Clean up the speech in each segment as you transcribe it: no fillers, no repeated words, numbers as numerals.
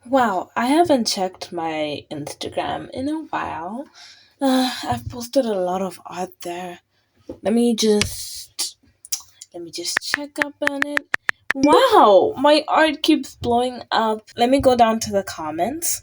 Wow, I haven't checked my Instagram in a while. I've posted a lot of art there. Let me just let me just check up on it. Wow, my art keeps blowing up. Let me go down to the comments.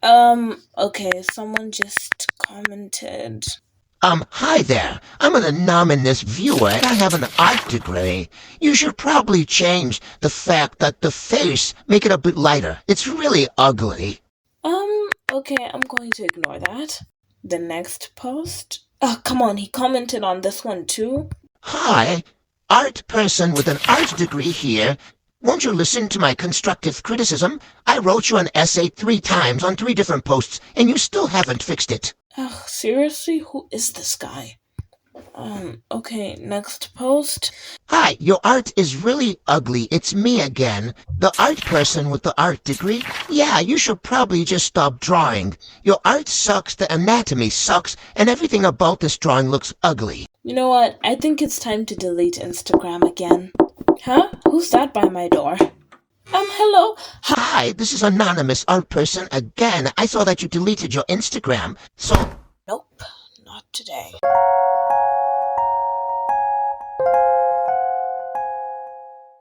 Okay, someone just commented. Hi there. I'm an anonymous viewer and I have an art degree. You should probably change the fact that the face, make it a bit lighter. It's really ugly. Okay, I'm going to ignore that. The next post. Oh, come on, he commented on this one too. Hi, art person with an art degree here. Won't you listen to my constructive criticism? I wrote you an essay 3 times on 3 different posts and you still haven't fixed it. Ugh, seriously? Who is this guy? Okay, next post. Hi, your art is really ugly. It's me again. The art person with the art degree? Yeah, you should probably just stop drawing. Your art sucks, the anatomy sucks, and everything about this drawing looks ugly. You know what? I think it's time to delete Instagram again. Huh? Who's that by my door? Hello? Hi, this is anonymous art person again. I saw that you deleted your Instagram, so Nope, not today.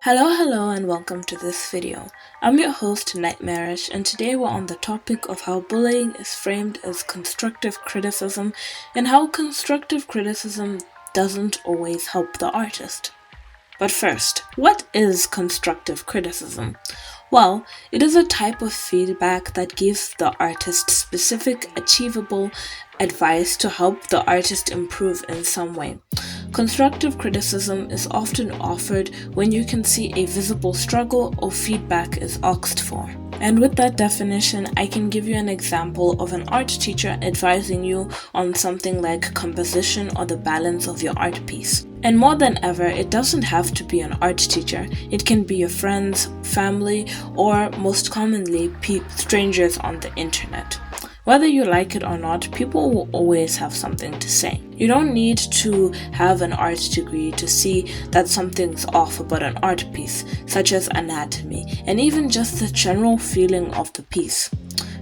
Hello, and welcome to this video. I'm your host, Nightmarish, and today we're on the topic of how bullying is framed as constructive criticism and how constructive criticism doesn't always help the artist. But first, what is constructive criticism? Well, it is a type of feedback that gives the artist specific, achievable advice to help the artist improve in some way. Constructive criticism is often offered when you can see a visible struggle or feedback is asked for. And with that definition, I can give you an example of an art teacher advising you on something like composition or the balance of your art piece. And more than ever, it doesn't have to be an art teacher. It can be your friends, family, or most commonly, strangers on the internet. Whether you like it or not, people will always have something to say. You don't need to have an art degree to see that something's off about an art piece, such as anatomy, and even just the general feeling of the piece.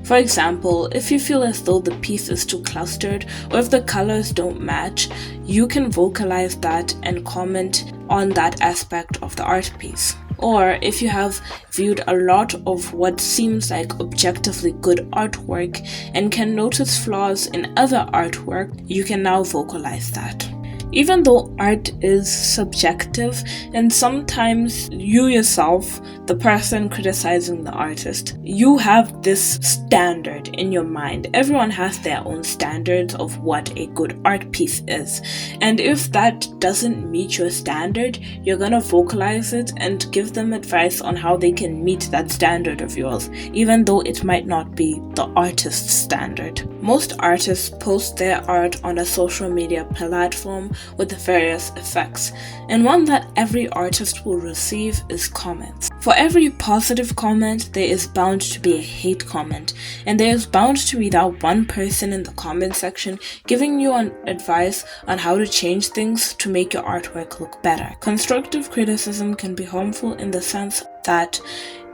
For example, if you feel as though the piece is too clustered or if the colors don't match, you can vocalize that and comment on that aspect of the art piece. Or if you have viewed a lot of what seems like objectively good artwork and can notice flaws in other artwork, you can now vocalize that. Even though art is subjective, and sometimes you yourself, the person criticizing the artist, you have this standard in your mind. Everyone has their own standards of what a good art piece is. And if that doesn't meet your standard, you're gonna vocalize it and give them advice on how they can meet that standard of yours, even though it might not be the artist's standard. Most artists post their art on a social media platform with various effects, and one that every artist will receive is comments. For every positive comment, there is bound to be a hate comment, and there is bound to be that one person in the comment section giving you an advice on how to change things to make your artwork look better. Constructive criticism can be harmful in the sense that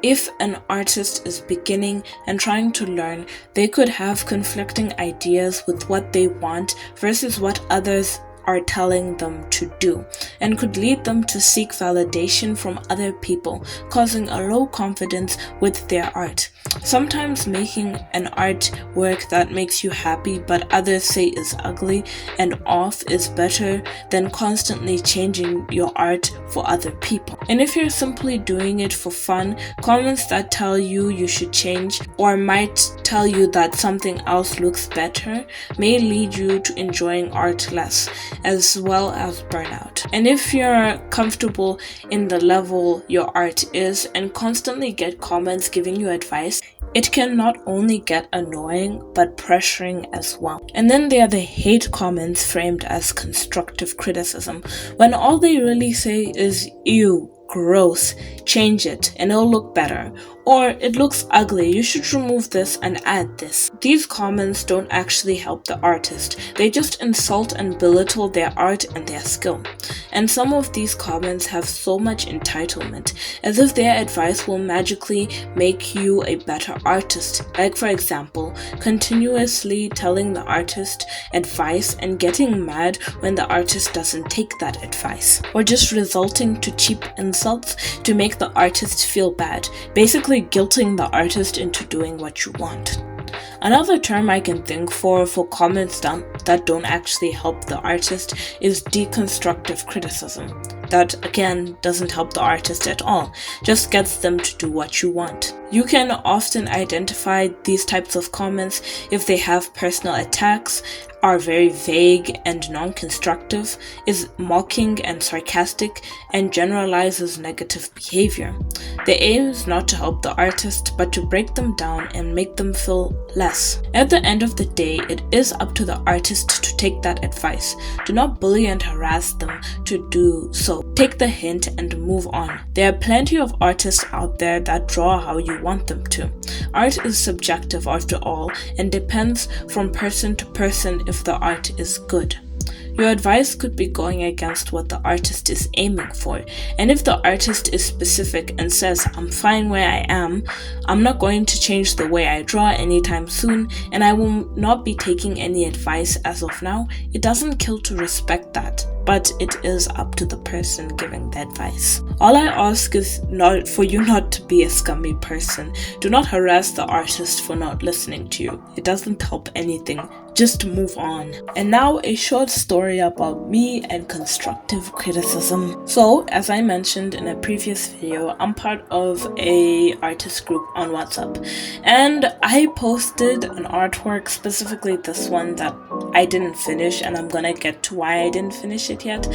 if an artist is beginning and trying to learn, they could have conflicting ideas with what they want versus what others are telling them to do, and could lead them to seek validation from other people, causing a low confidence with their art. Sometimes making an artwork that makes you happy but others say is ugly and off is better than constantly changing your art for other people. And if you're simply doing it for fun, comments that tell you you should change or might tell you that something else looks better may lead you to enjoying art less, as well as burnout. And if you're comfortable in the level your art is and constantly get comments giving you advice, it can not only get annoying but pressuring as well. And then there are the hate comments framed as constructive criticism, when all they really say is, "Ew, gross, change it and it'll look better. Or it looks ugly, you should remove this and add this. These comments don't actually help the artist. They just insult and belittle their art and their skill. And some of these comments have so much entitlement, as if their advice will magically make you a better artist. Like, for example, continuously telling the artist advice and getting mad when the artist doesn't take that advice. Or just resorting to cheap insults to make the artist feel bad, basically guilting the artist into doing what you want. Another term I can think for comments that don't actually help the artist is deconstructive criticism. That again doesn't help the artist at all, just gets them to do what you want. You can often identify these types of comments if they have personal attacks, are very vague and non-constructive, is mocking and sarcastic, and generalizes negative behavior. The aim is not to help the artist, but to break them down and make them feel less. At the end of the day, it is up to the artist to take that advice. Do not bully and harass them to do so. Take the hint and move on. There are plenty of artists out there that draw how you want them to. Art is subjective after all and depends from person to person if the art is good. Your advice could be going against what the artist is aiming for, and if the artist is specific and says, I'm fine where I am, I'm not going to change the way I draw anytime soon, and I will not be taking any advice as of now, it doesn't kill to respect that, but it is up to the person giving the advice. All I ask is not for you not to be a scummy person. Do not harass the artist for not listening to you. It doesn't help anything. Just move on. And now a short story about me and constructive criticism. So, as I mentioned in a previous video, I'm part of a artist group on WhatsApp, and I posted an artwork, specifically this one that I didn't finish, and I'm gonna get to why I didn't finish it yet.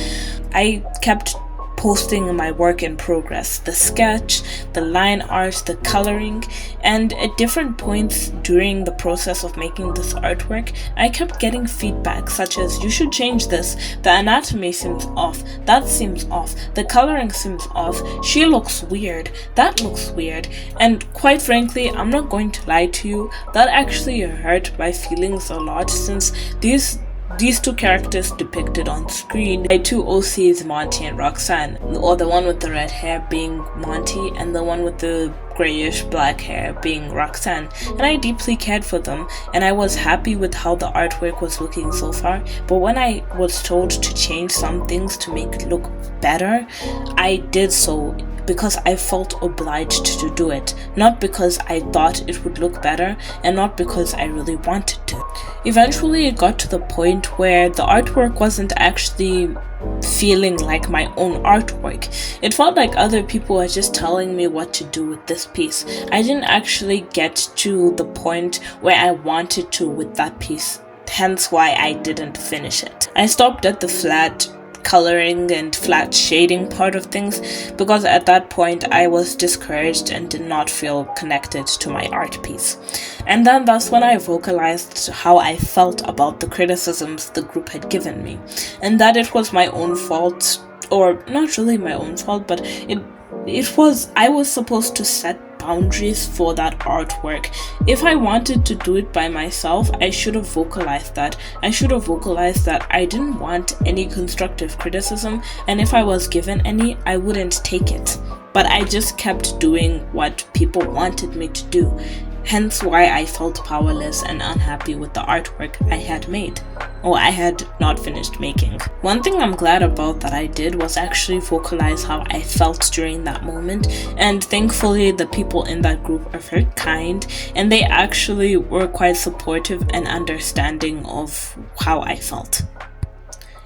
I kept posting my work in progress, the sketch, the line art, the coloring, and at different points during the process of making this artwork, I kept getting feedback such as, you should change this, the anatomy seems off, that seems off, the coloring seems off, she looks weird, that looks weird, and quite frankly, I'm not going to lie to you, that actually hurt my feelings a lot, since these two characters depicted on screen, my two OCs, Monty and Roxanne, or the one with the red hair being Monty and the one with the grayish black hair being Roxanne, and I deeply cared for them, and I was happy with how the artwork was looking so far. But when I was told to change some things to make it look better, I did so because I felt obliged to do it, not because I thought it would look better and not because I really wanted to. Eventually it got to the point where the artwork wasn't actually feeling like my own artwork. It felt like other people were just telling me what to do with this piece. I didn't actually get to the point where I wanted to with that piece, hence why I didn't finish it. I stopped at the flat coloring and flat shading part of things because at that point I was discouraged and did not feel connected to my art piece. And then that's when I vocalized how I felt about the criticisms the group had given me, and that it was my own fault, or not really my own fault, but I was supposed to set boundaries for that artwork. If I wanted to do it by myself, I should have vocalized that. I should have vocalized that I didn't want any constructive criticism, and if I was given any, I wouldn't take it. But I just kept doing what people wanted me to do. Hence why I felt powerless and unhappy with the artwork I had made, or I had not finished making. One thing I'm glad about that I did was actually vocalize how I felt during that moment, and thankfully the people in that group are very kind, and they actually were quite supportive and understanding of how I felt.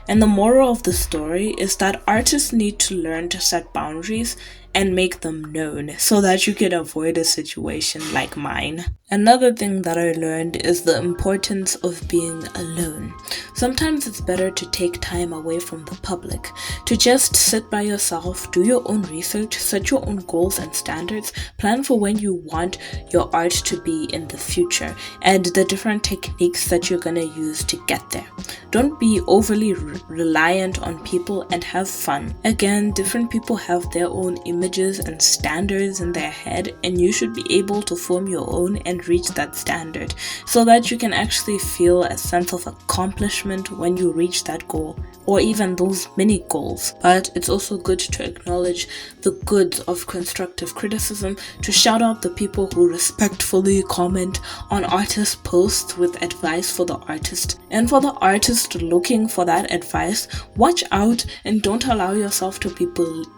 And the moral of the story is that artists need to learn to set boundaries and make them known so that you can avoid a situation like mine. Another thing that I learned is the importance of being alone. Sometimes it's better to take time away from the public, to just sit by yourself, do your own research, set your own goals and standards, plan for when you want your art to be in the future, and the different techniques that you're going to use to get there. Don't be overly reliant on people and have fun. Again, different people have their own images and standards in their head, and you should be able to form your own and reach that standard so that you can actually feel a sense of accomplishment when you reach that goal, or even those mini goals. But it's also good to acknowledge the goods of constructive criticism, to shout out the people who respectfully comment on artist posts with advice for the artist. And for the artist looking for that advice, watch out and don't allow yourself to be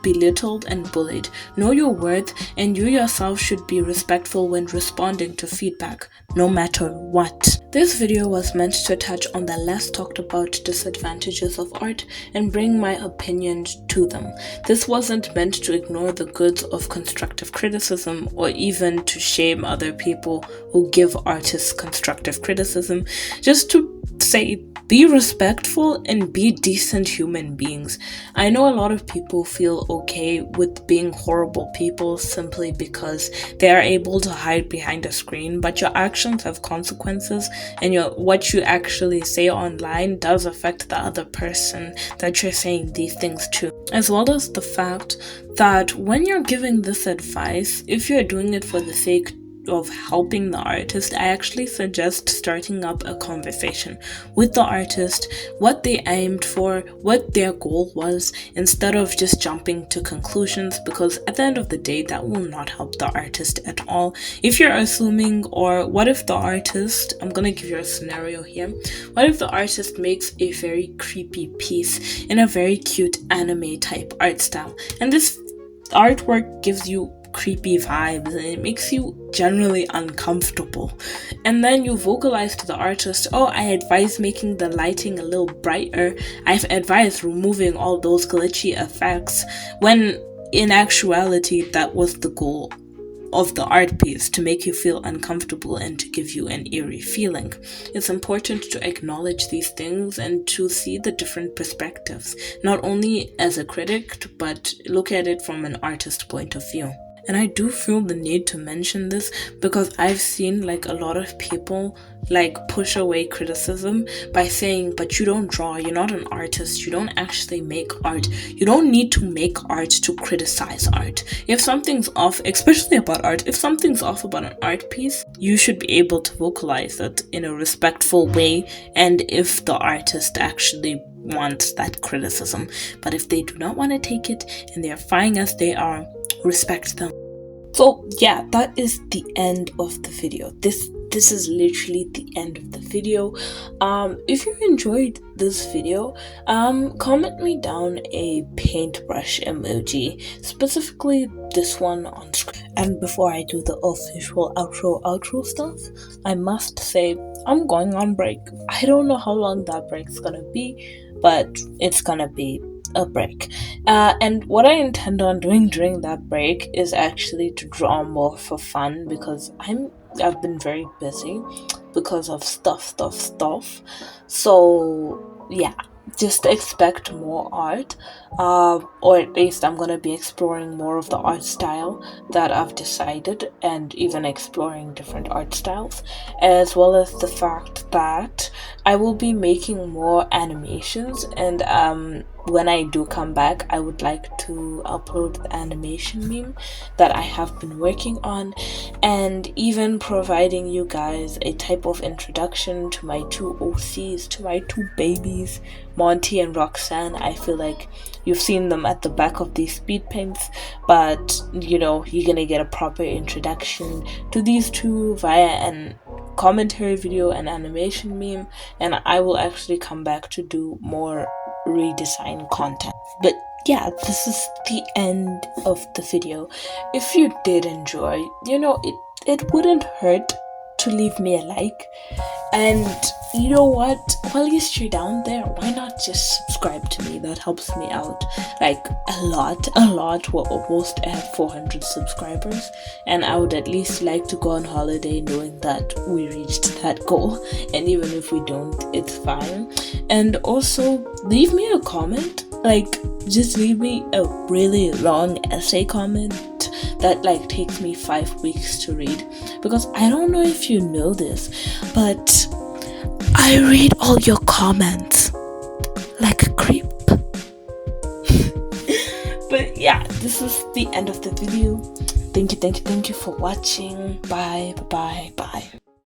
belittled and bullied. Know your worth, and you yourself should be respectful when responding to feedback, no matter what. This video was meant to touch on the less talked about disadvantages of art and bring my opinions to them. This wasn't meant to ignore the goods of constructive criticism or even to shame other people who give artists constructive criticism, just to say be respectful and be decent human beings. I know a lot of people feel okay with being horrible people simply because they are able to hide behind a screen, but your actions have consequences, and what you actually say online does affect the other person that you're saying these things to. As well as the fact that when you're giving this advice, if you're doing it for the sake of helping the artist, I actually suggest starting up a conversation with the artist, what they aimed for, what their goal was, instead of just jumping to conclusions, because at the end of the day, that will not help the artist at all. If you're assuming, or what if the artist, I'm gonna give you a scenario here, what if the artist makes a very creepy piece in a very cute anime type art style, and this artwork gives you creepy vibes and it makes you generally uncomfortable, and then you vocalize to the artist, oh, I advise making the lighting a little brighter, I've advised removing all those glitchy effects, when in actuality that was the goal of the art piece, to make you feel uncomfortable and to give you an eerie feeling. It's important to acknowledge these things and to see the different perspectives, not only as a critic, but look at it from an artist point of view. And I do feel the need to mention this because I've seen like a lot of people like push away criticism by saying, but you don't draw, you're not an artist, you don't actually make art, you don't need to make art to criticize art. If something's off, especially about art, if something's off about an art piece, you should be able to vocalize it in a respectful way, and if the artist actually wants that criticism. But if they do not want to take it and they're fine as they are, respect them. So yeah, that is the end of the video. This is literally the end of the video. If you enjoyed this video, comment me down a paintbrush emoji, specifically this one on screen. And before I do the official outro stuff, I must say I'm going on break. I don't know how long that break's gonna be, but it's gonna be a break. And what I intend on doing during that break is actually to draw more for fun, because I've been very busy because of stuff. So yeah, just expect more art, or at least I'm gonna be exploring more of the art style that I've decided, and even exploring different art styles, as well as the fact that I will be making more animations, and when I do come back, I would like to upload the animation meme that I have been working on, and even providing you guys a type of introduction to my two OCs, to my two babies, Monty and Roxanne. I feel like you've seen them at the back of these speed paints, but you know, you're gonna get a proper introduction to these two via an commentary video and animation meme, and I will actually come back to do more redesign content. But yeah, this is the end of the video. If you did enjoy, you know, it wouldn't hurt to leave me a like, And you know what? While you're down there, why not just subscribe to me? That helps me out like a lot. We're almost at 400 subscribers, and I would at least like to go on holiday knowing that we reached that goal. And even if we don't, it's fine. And also, leave me a comment. Like, just leave me a really long essay comment that like takes me 5 weeks to read, because I don't know if you know this, but I read all your comments like a creep. But yeah, this is the end of the video. Thank you for watching. Bye.